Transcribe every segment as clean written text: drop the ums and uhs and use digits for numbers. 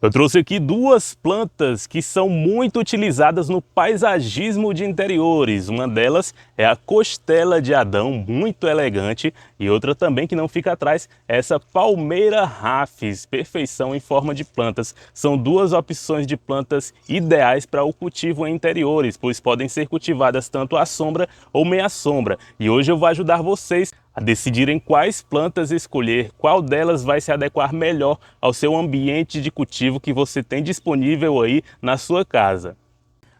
Eu trouxe aqui duas plantas que são muito utilizadas no paisagismo de interiores. Uma delas é a costela de Adão, muito elegante, e outra também que não fica atrás, é essa palmeira rafis, perfeição em forma de plantas. São duas opções de plantas ideais para o cultivo em interiores, pois podem ser cultivadas tanto à sombra ou meia sombra. E hoje eu vou ajudar vocês a decidirem quais plantas escolher, qual delas vai se adequar melhor ao seu ambiente de cultivo que você tem disponível aí na sua casa.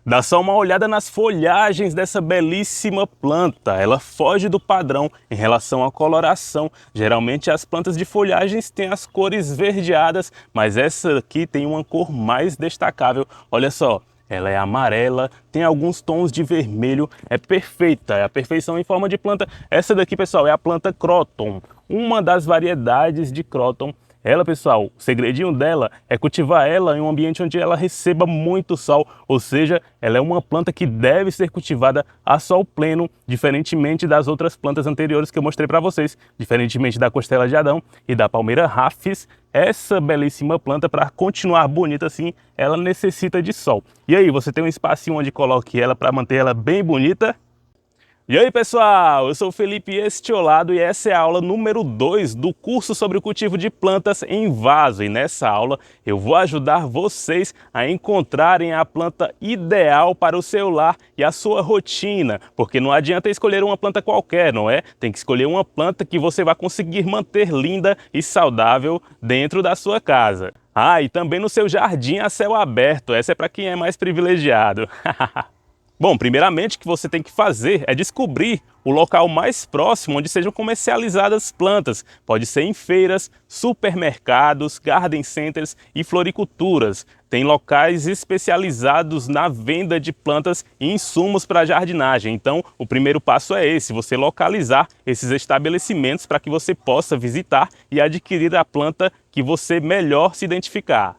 Dá só uma olhada nas folhagens dessa belíssima planta. Ela foge do padrão em relação à coloração. Geralmente as plantas de folhagens têm as cores esverdeadas, mas essa aqui tem uma cor mais destacável. Olha só. Ela é amarela, tem alguns tons de vermelho, é perfeita, é a perfeição em forma de planta. Essa daqui, pessoal, é a planta Croton, uma das variedades de Croton. Ela, pessoal, o segredinho dela é cultivar ela em um ambiente onde ela receba muito sol, ou seja, ela é uma planta que deve ser cultivada a sol pleno, diferentemente das outras plantas anteriores que eu mostrei para vocês, diferentemente da costela de Adão e da palmeira rafis. Essa belíssima planta, para continuar bonita assim, ela necessita de sol. E aí, você tem um espacinho onde coloque ela para manter ela bem bonita? E aí pessoal, eu sou o Felipe Estiolado e essa é a aula número 2 do curso sobre o cultivo de plantas em vaso. E nessa aula eu vou ajudar vocês a encontrarem a planta ideal para o seu lar e a sua rotina. Porque não adianta escolher uma planta qualquer, não é? Tem que escolher uma planta que você vai conseguir manter linda e saudável dentro da sua casa. Ah, e também no seu jardim a céu aberto, essa é para quem é mais privilegiado. Bom, primeiramente o que você tem que fazer é descobrir o local mais próximo onde sejam comercializadas plantas. Pode ser em feiras, supermercados, garden centers e floriculturas. Tem locais especializados na venda de plantas e insumos para jardinagem. Então, o primeiro passo é esse, você localizar esses estabelecimentos para que você possa visitar e adquirir a planta que você melhor se identificar.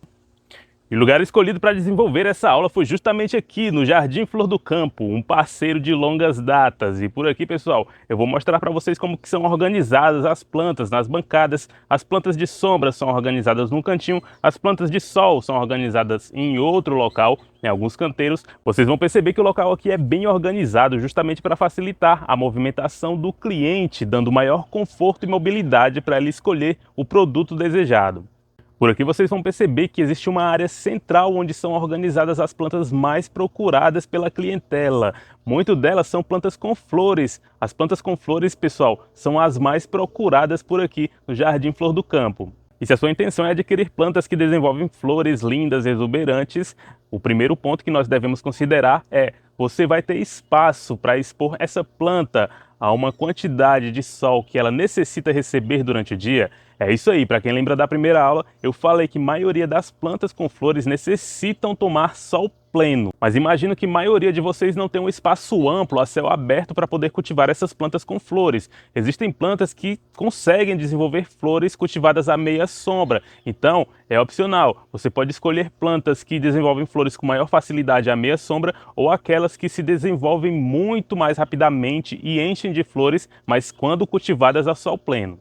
E o lugar escolhido para desenvolver essa aula foi justamente aqui no Jardim Flor do Campo, um parceiro de longas datas. E por aqui, pessoal, eu vou mostrar para vocês como que são organizadas as plantas nas bancadas. As plantas de sombra são organizadas num cantinho, as plantas de sol são organizadas em outro local, em alguns canteiros. Vocês vão perceber que o local aqui é bem organizado, justamente para facilitar a movimentação do cliente, dando maior conforto e mobilidade para ele escolher o produto desejado. Por aqui vocês vão perceber que existe uma área central onde são organizadas as plantas mais procuradas pela clientela. Muitas delas são plantas com flores. As plantas com flores, pessoal, são as mais procuradas por aqui no Jardim Flor do Campo. E se a sua intenção é adquirir plantas que desenvolvem flores lindas e exuberantes, o primeiro ponto que nós devemos considerar é: você vai ter espaço para expor essa planta a uma quantidade de sol que ela necessita receber durante o dia? É isso aí, para quem lembra da primeira aula, eu falei que a maioria das plantas com flores necessitam tomar sol pleno. Mas imagino que a maioria de vocês não tem um espaço amplo, a céu aberto, para poder cultivar essas plantas com flores. Existem plantas que conseguem desenvolver flores cultivadas à meia sombra, então é opcional. Você pode escolher plantas que desenvolvem flores com maior facilidade à meia sombra ou aquelas que se desenvolvem muito mais rapidamente e enchem de flores, mas quando cultivadas a sol pleno.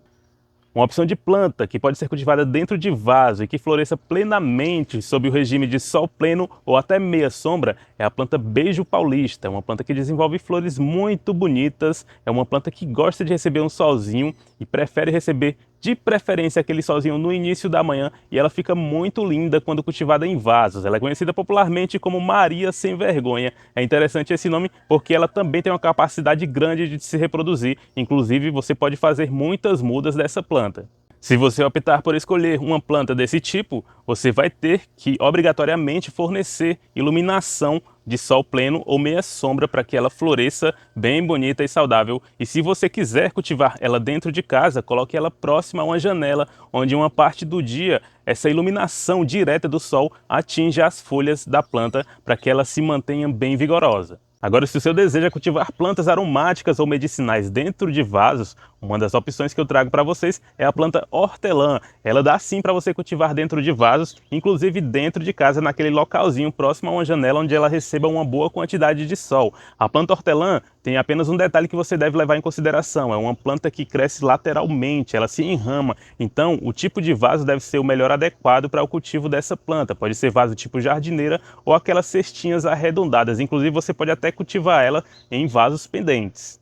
Uma opção de planta que pode ser cultivada dentro de vaso e que floresça plenamente sob o regime de sol pleno ou até meia sombra é a planta beijo paulista. É uma planta que desenvolve flores muito bonitas, é uma planta que gosta de receber um solzinho e prefere receber de preferência aquele solzinho no início da manhã, e ela fica muito linda quando cultivada em vasos. Ela é conhecida popularmente como Maria Sem Vergonha. É interessante esse nome porque ela também tem uma capacidade grande de se reproduzir. Inclusive, você pode fazer muitas mudas dessa planta. Se você optar por escolher uma planta desse tipo, você vai ter que obrigatoriamente fornecer iluminação de sol pleno ou meia sombra para que ela floresça bem bonita e saudável. E se você quiser cultivar ela dentro de casa, coloque ela próxima a uma janela, onde uma parte do dia essa iluminação direta do sol atinge as folhas da planta para que ela se mantenha bem vigorosa. Agora, se o seu desejo é cultivar plantas aromáticas ou medicinais dentro de vasos, uma das opções que eu trago para vocês é a planta hortelã. Ela dá sim para você cultivar dentro de vasos, inclusive dentro de casa, naquele localzinho próximo a uma janela onde ela receba uma boa quantidade de sol. A planta hortelã tem apenas um detalhe que você deve levar em consideração: é uma planta que cresce lateralmente, ela se enrama, então o tipo de vaso deve ser o melhor adequado para o cultivo dessa planta. Pode ser vaso tipo jardineira ou aquelas cestinhas arredondadas, inclusive você pode até cultivar ela em vasos pendentes.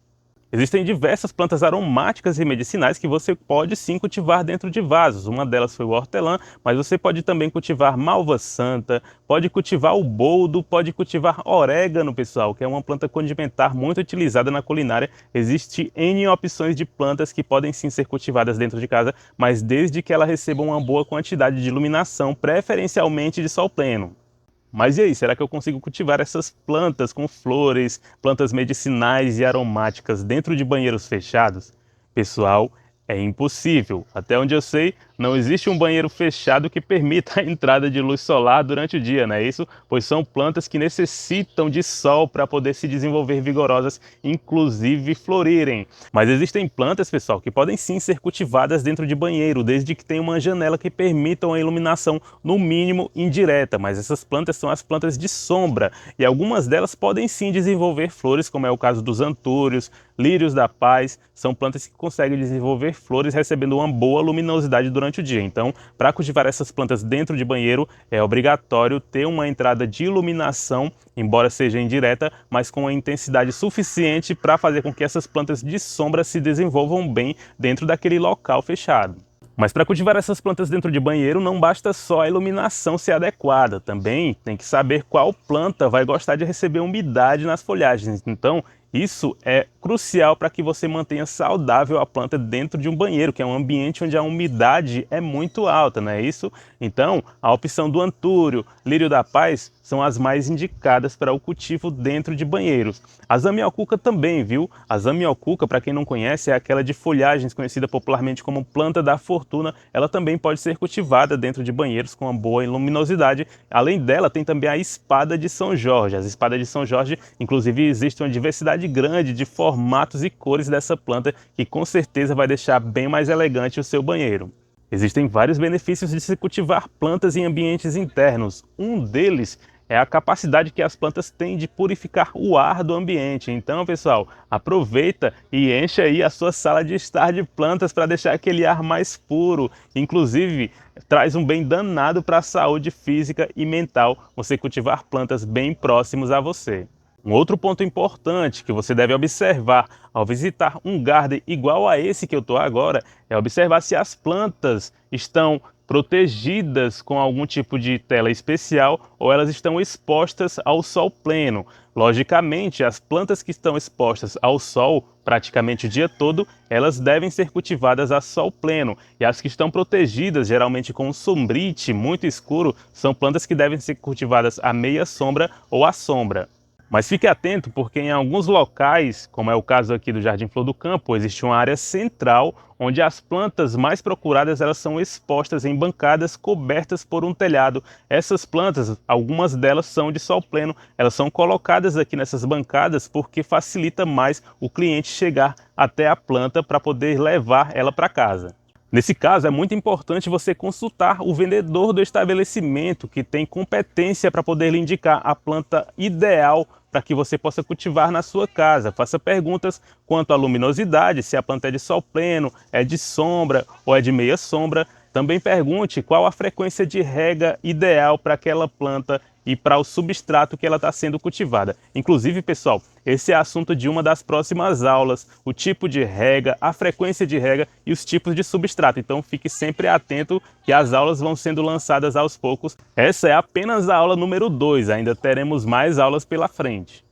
Existem diversas plantas aromáticas e medicinais que você pode sim cultivar dentro de vasos. Uma delas foi o hortelã, mas você pode também cultivar malva santa, pode cultivar o boldo, pode cultivar orégano, pessoal, que é uma planta condimentar muito utilizada na culinária. Existem N opções de plantas que podem sim ser cultivadas dentro de casa, mas desde que ela receba uma boa quantidade de iluminação, preferencialmente de sol pleno. Mas e aí, será que eu consigo cultivar essas plantas com flores, plantas medicinais e aromáticas dentro de banheiros fechados? Pessoal, é impossível. Até onde eu sei, não existe um banheiro fechado que permita a entrada de luz solar durante o dia, não é isso? Pois são plantas que necessitam de sol para poder se desenvolver vigorosas, inclusive florirem. Mas existem plantas, pessoal, que podem sim ser cultivadas dentro de banheiro, desde que tenha uma janela que permitam a iluminação, no mínimo indireta. Mas essas plantas são as plantas de sombra, e algumas delas podem sim desenvolver flores, como é o caso dos antúrios, lírios da paz. São plantas que conseguem desenvolver flores recebendo uma boa luminosidade durante o dia. Então, para cultivar essas plantas dentro de banheiro, é obrigatório ter uma entrada de iluminação, embora seja indireta, mas com uma intensidade suficiente para fazer com que essas plantas de sombra se desenvolvam bem dentro daquele local fechado. Mas para cultivar essas plantas dentro de banheiro, não basta só a iluminação ser adequada, também tem que saber qual planta vai gostar de receber umidade nas folhagens. Então, isso é crucial para que você mantenha saudável a planta dentro de um banheiro, que é um ambiente onde a umidade é muito alta, não é isso? Então, a opção do antúrio, lírio da paz, são as mais indicadas para o cultivo dentro de banheiros. A zamioculca também, viu? A zamioculca, para quem não conhece, é aquela de folhagens conhecida popularmente como planta da fortuna. Ela também pode ser cultivada dentro de banheiros com uma boa luminosidade. Além dela, tem também a espada de São Jorge. As espadas de São Jorge, inclusive, existe uma diversidade grande de formatos e cores dessa planta, que com certeza vai deixar bem mais elegante o seu banheiro. Existem vários benefícios de se cultivar plantas em ambientes internos. Um deles é a capacidade que as plantas têm de purificar o ar do ambiente. Então, pessoal, aproveita e enche aí a sua sala de estar de plantas para deixar aquele ar mais puro. Inclusive, traz um bem danado para a saúde física e mental você cultivar plantas bem próximos a você. Um outro ponto importante que você deve observar ao visitar um garden igual a esse que eu estou agora é observar se as plantas estão protegidas com algum tipo de tela especial ou elas estão expostas ao sol pleno. Logicamente, as plantas que estão expostas ao sol praticamente o dia todo, elas devem ser cultivadas a sol pleno. E as que estão protegidas, geralmente com um sombrite muito escuro, são plantas que devem ser cultivadas à meia sombra ou à sombra. Mas fique atento, porque em alguns locais, como é o caso aqui do Jardim Flor do Campo, existe uma área central onde as plantas mais procuradas elas são expostas em bancadas cobertas por um telhado. Essas plantas, algumas delas são de sol pleno, elas são colocadas aqui nessas bancadas porque facilita mais o cliente chegar até a planta para poder levar ela para casa. Nesse caso, é muito importante você consultar o vendedor do estabelecimento, que tem competência para poder lhe indicar a planta ideal para que você possa cultivar na sua casa. Faça perguntas quanto à luminosidade, se a planta é de sol pleno, é de sombra ou é de meia sombra. Também pergunte qual a frequência de rega ideal para aquela planta e para o substrato que ela está sendo cultivada. Inclusive, pessoal, esse é assunto de uma das próximas aulas, o tipo de rega, a frequência de rega e os tipos de substrato. Então fique sempre atento que as aulas vão sendo lançadas aos poucos. Essa é apenas a aula número 2, ainda teremos mais aulas pela frente.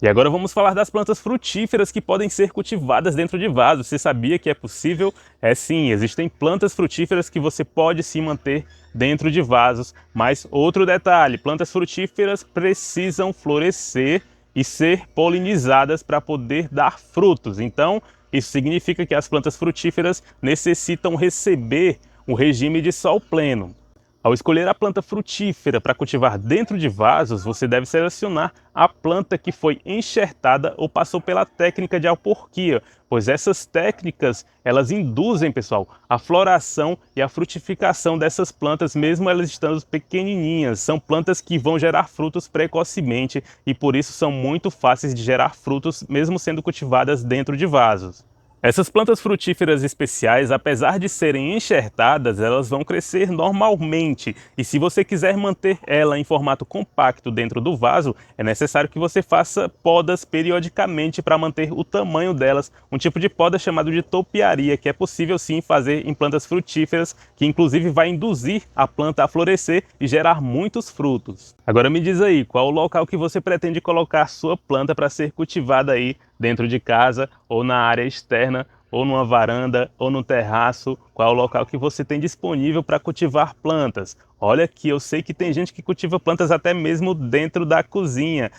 E agora vamos falar das plantas frutíferas que podem ser cultivadas dentro de vasos. Você sabia que é possível? É sim, existem plantas frutíferas que você pode sim manter dentro de vasos. Mas outro detalhe, plantas frutíferas precisam florescer e ser polinizadas para poder dar frutos. Então, isso significa que as plantas frutíferas necessitam receber um regime de sol pleno. Ao escolher a planta frutífera para cultivar dentro de vasos, você deve selecionar a planta que foi enxertada ou passou pela técnica de alporquia, pois essas técnicas, elas induzem, pessoal, a floração e a frutificação dessas plantas, mesmo elas estando pequenininhas. São plantas que vão gerar frutos precocemente e por isso são muito fáceis de gerar frutos, mesmo sendo cultivadas dentro de vasos. Essas plantas frutíferas especiais, apesar de serem enxertadas, elas vão crescer normalmente. E se você quiser manter ela em formato compacto dentro do vaso, é necessário que você faça podas periodicamente para manter o tamanho delas. Um tipo de poda chamado de topiaria, que é possível sim fazer em plantas frutíferas, que inclusive vai induzir a planta a florescer e gerar muitos frutos. Agora me diz aí, qual o local que você pretende colocar sua planta para ser cultivada aí dentro de casa ou na área externa, ou numa varanda, ou no terraço? Qual é o local que você tem disponível para cultivar plantas? Olha que eu sei que tem gente que cultiva plantas até mesmo dentro da cozinha.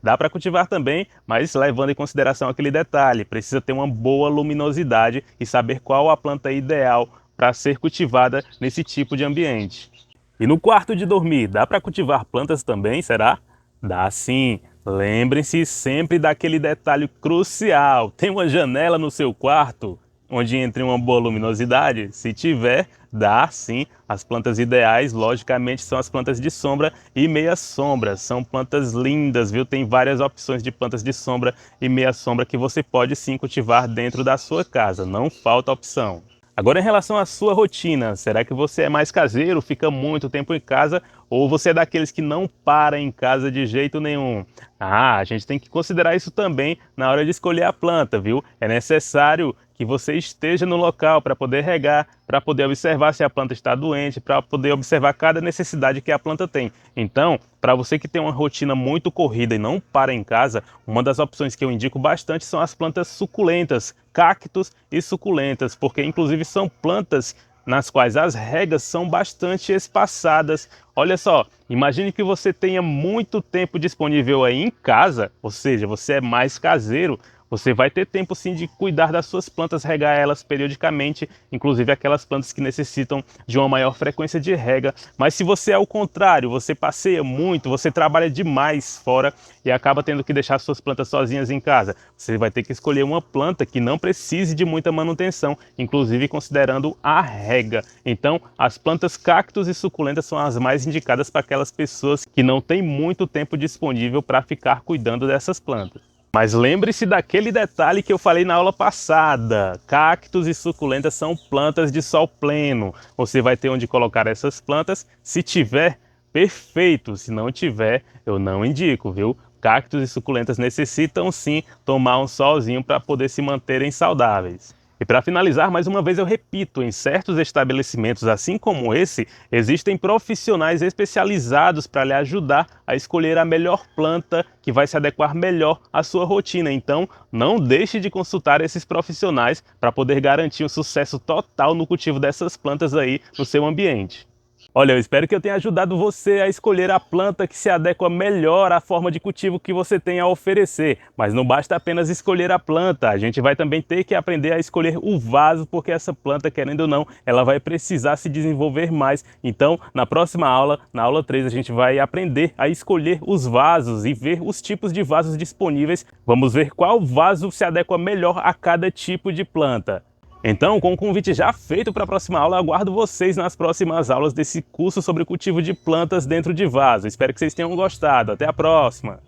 Dá para cultivar também, mas levando em consideração aquele detalhe, precisa ter uma boa luminosidade e saber qual a planta ideal para ser cultivada nesse tipo de ambiente. E no quarto de dormir, dá para cultivar plantas também, será? Dá sim! Lembrem-se sempre daquele detalhe crucial. Tem uma janela no seu quarto onde entre uma boa luminosidade? Se tiver, dá sim. As plantas ideais, logicamente, são as plantas de sombra e meia sombra. São plantas lindas, viu? Tem várias opções de plantas de sombra e meia sombra que você pode sim cultivar dentro da sua casa. Não falta opção. Agora, em relação à sua rotina, será que você é mais caseiro, fica muito tempo em casa, ou você é daqueles que não para em casa de jeito nenhum? A gente tem que considerar isso também na hora de escolher a planta, viu? É necessário que você esteja no local para poder regar, para poder observar se a planta está doente, para poder observar cada necessidade que a planta tem. Então, para você que tem uma rotina muito corrida e não para em casa, uma das opções que eu indico bastante são as plantas suculentas, cactos e suculentas, porque inclusive são plantas nas quais as regas são bastante espaçadas. Olha só, imagine que você tenha muito tempo disponível aí em casa, ou seja, você é mais caseiro. Você vai ter tempo sim de cuidar das suas plantas, regar elas periodicamente, inclusive aquelas plantas que necessitam de uma maior frequência de rega. Mas se você é o contrário, você passeia muito, você trabalha demais fora e acaba tendo que deixar suas plantas sozinhas em casa, você vai ter que escolher uma planta que não precise de muita manutenção, inclusive considerando a rega. Então, as plantas cactos e suculentas são as mais indicadas para aquelas pessoas que não têm muito tempo disponível para ficar cuidando dessas plantas. Mas lembre-se daquele detalhe que eu falei na aula passada. Cactos e suculentas são plantas de sol pleno. Você vai ter onde colocar essas plantas. Se tiver, perfeito. Se não tiver, eu não indico, viu? Cactos e suculentas necessitam sim tomar um solzinho para poder se manterem saudáveis. E para finalizar, mais uma vez eu repito, em certos estabelecimentos assim como esse, existem profissionais especializados para lhe ajudar a escolher a melhor planta que vai se adequar melhor à sua rotina. Então, não deixe de consultar esses profissionais para poder garantir um sucesso total no cultivo dessas plantas aí no seu ambiente. Olha, eu espero que eu tenha ajudado você a escolher a planta que se adequa melhor à forma de cultivo que você tem a oferecer. Mas não basta apenas escolher a planta, a gente vai também ter que aprender a escolher o vaso, porque essa planta, querendo ou não, ela vai precisar se desenvolver mais. Então, na próxima aula, na aula 3, a gente vai aprender a escolher os vasos e ver os tipos de vasos disponíveis. Vamos ver qual vaso se adequa melhor a cada tipo de planta. Então, com o convite já feito para a próxima aula, eu aguardo vocês nas próximas aulas desse curso sobre cultivo de plantas dentro de vaso. Espero que vocês tenham gostado. Até a próxima!